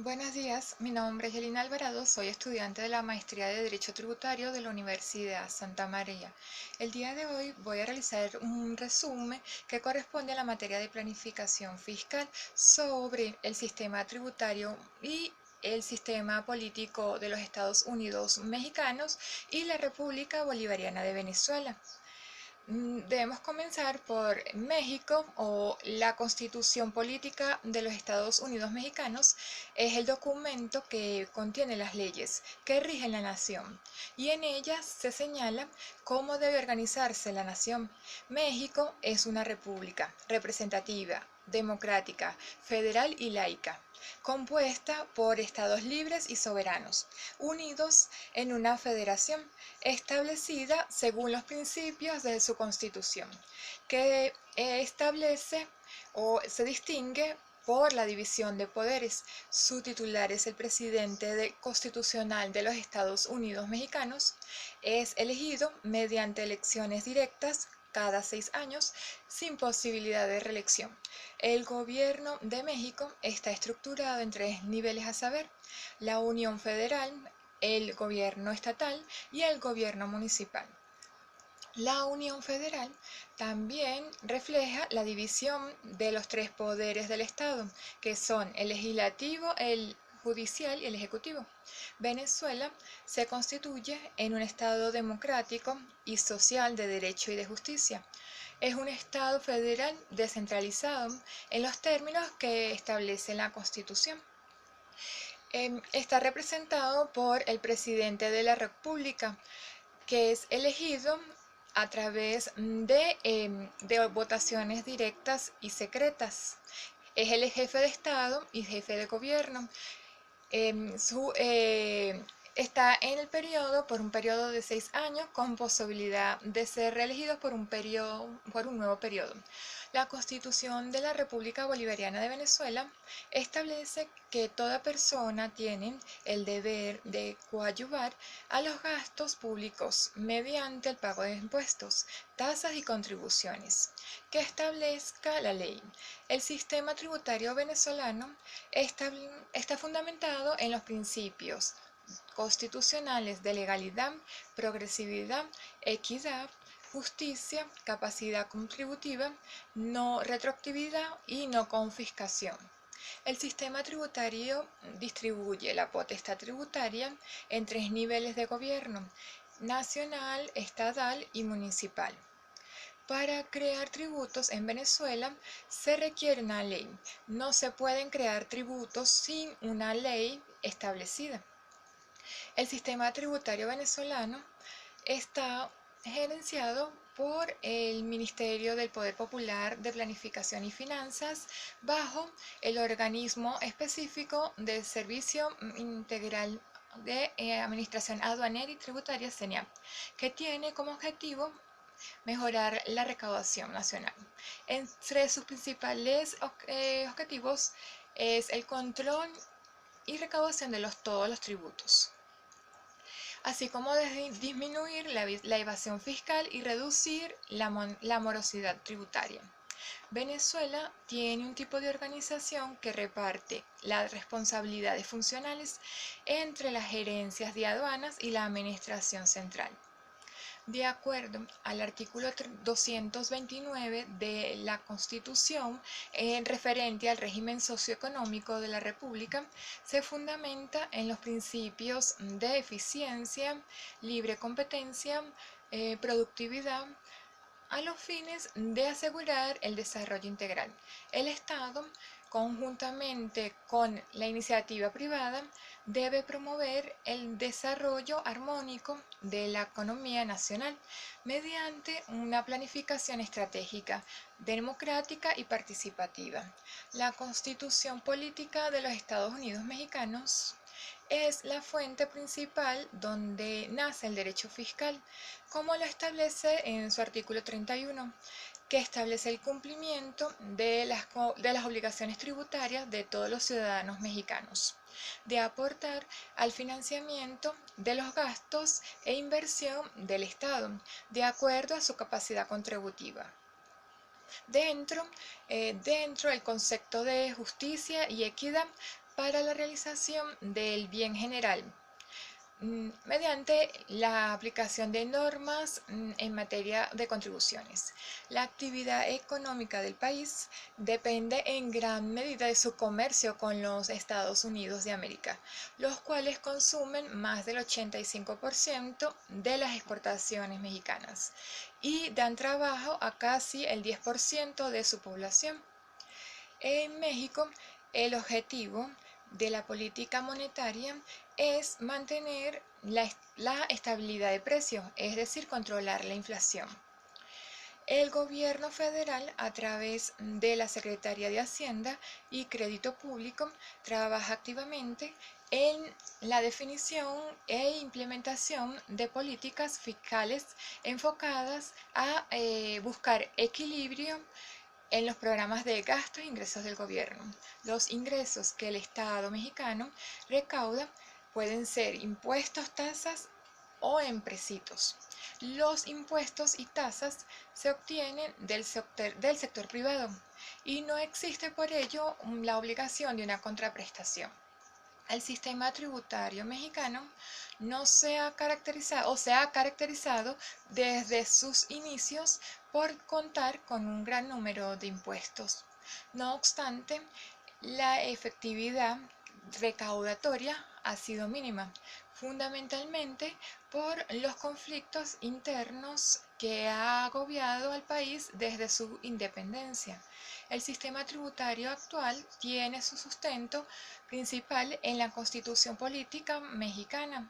Buenos días, mi nombre es Yelina Alvarado, soy estudiante de la Maestría de Derecho Tributario de la Universidad Santa María. El día de hoy voy a realizar un resumen que corresponde a la materia de planificación fiscal sobre el sistema tributario y el sistema político de los Estados Unidos mexicanos y la República Bolivariana de Venezuela. Debemos comenzar por México o la Constitución Política de los Estados Unidos Mexicanos. Es el documento que contiene las leyes que rigen la nación y en ellas se señala cómo debe organizarse la nación. México es una república representativa, democrática, federal y laica, compuesta por estados libres y soberanos, unidos en una federación establecida según los principios de su Constitución, que establece o se distingue por la división de poderes. Su titular es el presidente constitucional de los Estados Unidos mexicanos. Es elegido mediante elecciones directas cada 6 años sin posibilidad de reelección. El gobierno de México está estructurado en 3 niveles a saber: la Unión Federal, el gobierno estatal y el gobierno municipal. La Unión Federal también refleja la división de los 3 poderes del Estado, que son el legislativo, el judicial y el ejecutivo. Venezuela se constituye en un Estado democrático y social de derecho y de justicia. Es un Estado federal descentralizado en los términos que establece la Constitución. Está representado por el presidente de la República, que es elegido a través de votaciones directas y secretas. Es el jefe de Estado y jefe de gobierno. Está en el periodo por un periodo de 6 años con posibilidad de ser reelegido por un nuevo periodo. La Constitución de la República Bolivariana de Venezuela establece que toda persona tiene el deber de coadyuvar a los gastos públicos mediante el pago de impuestos, tasas y contribuciones que establezca la ley. El sistema tributario venezolano está fundamentado en los principios constitucionales de legalidad, progresividad, equidad, justicia, capacidad contributiva, no retroactividad y no confiscación. El sistema tributario distribuye la potestad tributaria en 3 niveles de gobierno: nacional, estatal y municipal. Para crear tributos en Venezuela se requiere una ley. No se pueden crear tributos sin una ley establecida. El sistema tributario venezolano está gerenciado por el Ministerio del Poder Popular de Planificación y Finanzas bajo el organismo específico del Servicio Integral de Administración Aduanera y Tributaria (CENIAT), que tiene como objetivo mejorar la recaudación nacional. Entre sus principales objetivos es el control y recaudación de todos los tributos, así como disminuir la evasión fiscal y reducir la morosidad tributaria. Venezuela tiene un tipo de organización que reparte las responsabilidades funcionales entre las gerencias de aduanas y la administración central. De acuerdo al artículo 229 de la Constitución, referente al régimen socioeconómico de la República, se fundamenta en los principios de eficiencia, libre competencia, productividad, a los fines de asegurar el desarrollo integral. El Estado, conjuntamente con la iniciativa privada, debe promover el desarrollo armónico de la economía nacional mediante una planificación estratégica, democrática y participativa. La Constitución Política de los Estados Unidos Mexicanos es la fuente principal donde nace el derecho fiscal, como lo establece en su artículo 31, que establece el cumplimiento de las obligaciones tributarias de todos los ciudadanos mexicanos, de aportar al financiamiento de los gastos e inversión del Estado, de acuerdo a su capacidad contributiva. Dentro del concepto de justicia y equidad, para la realización del bien general mediante la aplicación de normas en materia de contribuciones. La actividad económica del país depende en gran medida de su comercio con los Estados Unidos de América, los cuales consumen más del 85% de las exportaciones mexicanas y dan trabajo a casi el 10% de su población. En México, el objetivo de la política monetaria es mantener la estabilidad de precios, es decir, controlar la inflación. El gobierno federal, a través de la Secretaría de Hacienda y Crédito Público, trabaja activamente en la definición e implementación de políticas fiscales enfocadas a buscar equilibrio en los programas de gastos e ingresos del gobierno. Los ingresos que el Estado mexicano recauda pueden ser impuestos, tasas o empréstitos. Los impuestos y tasas se obtienen del sector privado y no existe por ello la obligación de una contraprestación. El sistema tributario mexicano no se ha caracterizado o se ha caracterizado desde sus inicios por contar con un gran número de impuestos. No obstante, la efectividad recaudatoria ha sido mínima, fundamentalmente por los conflictos internos que ha agobiado al país desde su independencia. El sistema tributario actual tiene su sustento principal en la Constitución Política Mexicana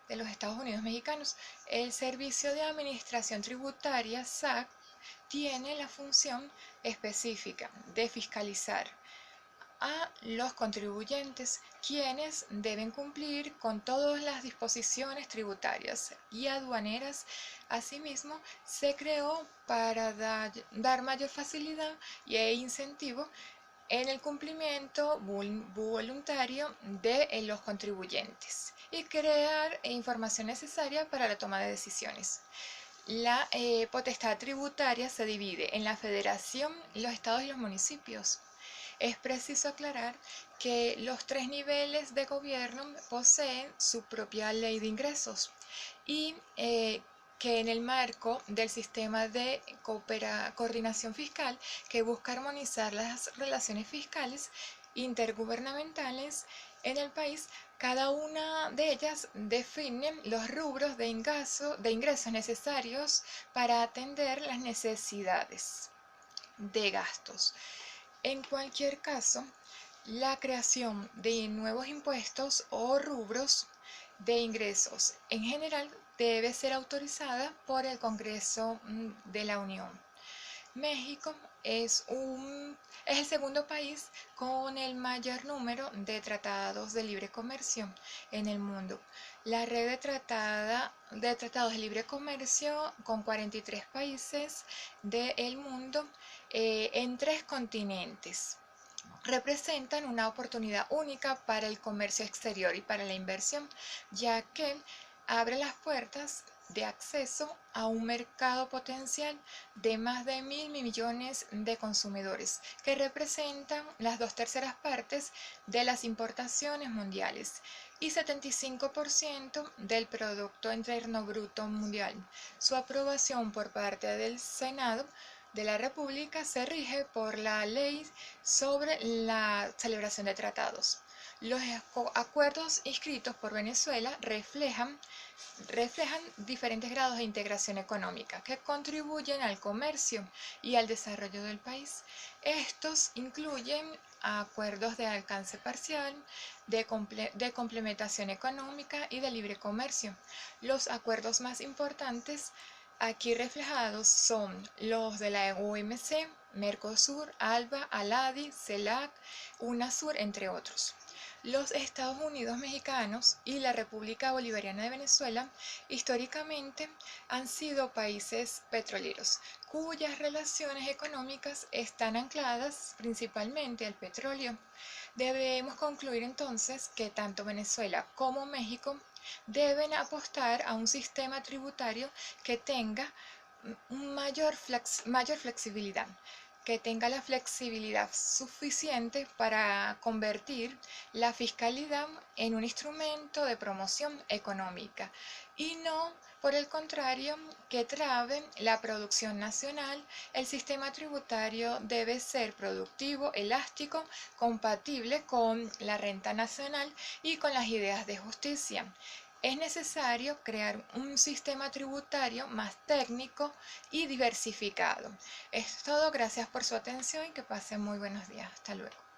de los Estados Unidos Mexicanos. El Servicio de Administración Tributaria, SAT, tiene la función específica de fiscalizar a los contribuyentes, quienes deben cumplir con todas las disposiciones tributarias y aduaneras. Asimismo, se creó para dar mayor facilidad e incentivo en el cumplimiento voluntario de los contribuyentes y crear información necesaria para la toma de decisiones. La potestad tributaria se divide en la federación, los estados y los municipios. Es preciso aclarar que los tres niveles de gobierno poseen su propia ley de ingresos y que en el marco del sistema de coordinación fiscal que busca armonizar las relaciones fiscales intergubernamentales en el país, cada una de ellas define los rubros de ingresos necesarios para atender las necesidades de gastos. En cualquier caso, la creación de nuevos impuestos o rubros de ingresos en general debe ser autorizada por el Congreso de la Unión. México es el segundo país con el mayor número de tratados de libre comercio en el mundo. La red de tratados de libre comercio con 43 países del mundo en 3 continentes representan una oportunidad única para el comercio exterior y para la inversión, ya que abre las puertas de acceso a un mercado potencial de más de 1.000 millones de consumidores, que representan las 2/3 partes de las importaciones mundiales y 75% del Producto Interno Bruto mundial. Su aprobación por parte del Senado de la República se rige por la Ley sobre la celebración de tratados. Los acuerdos inscritos por Venezuela reflejan diferentes grados de integración económica que contribuyen al comercio y al desarrollo del país. Estos incluyen acuerdos de alcance parcial, de complementación económica y de libre comercio. Los acuerdos más importantes aquí reflejados son los de la OMC, Mercosur, ALBA, ALADI, CELAC, UNASUR, entre otros. Los Estados Unidos mexicanos y la República Bolivariana de Venezuela históricamente han sido países petroleros, cuyas relaciones económicas están ancladas principalmente al petróleo. Debemos concluir entonces que tanto Venezuela como México deben apostar a un sistema tributario que tenga mayor flexibilidad, que tenga la flexibilidad suficiente para convertir la fiscalidad en un instrumento de promoción económica y no, por el contrario, que trabe la producción nacional. El sistema tributario debe ser productivo, elástico, compatible con la renta nacional y con las ideas de justicia. Es necesario crear un sistema tributario más técnico y diversificado. Es todo, gracias por su atención y que pasen muy buenos días. Hasta luego.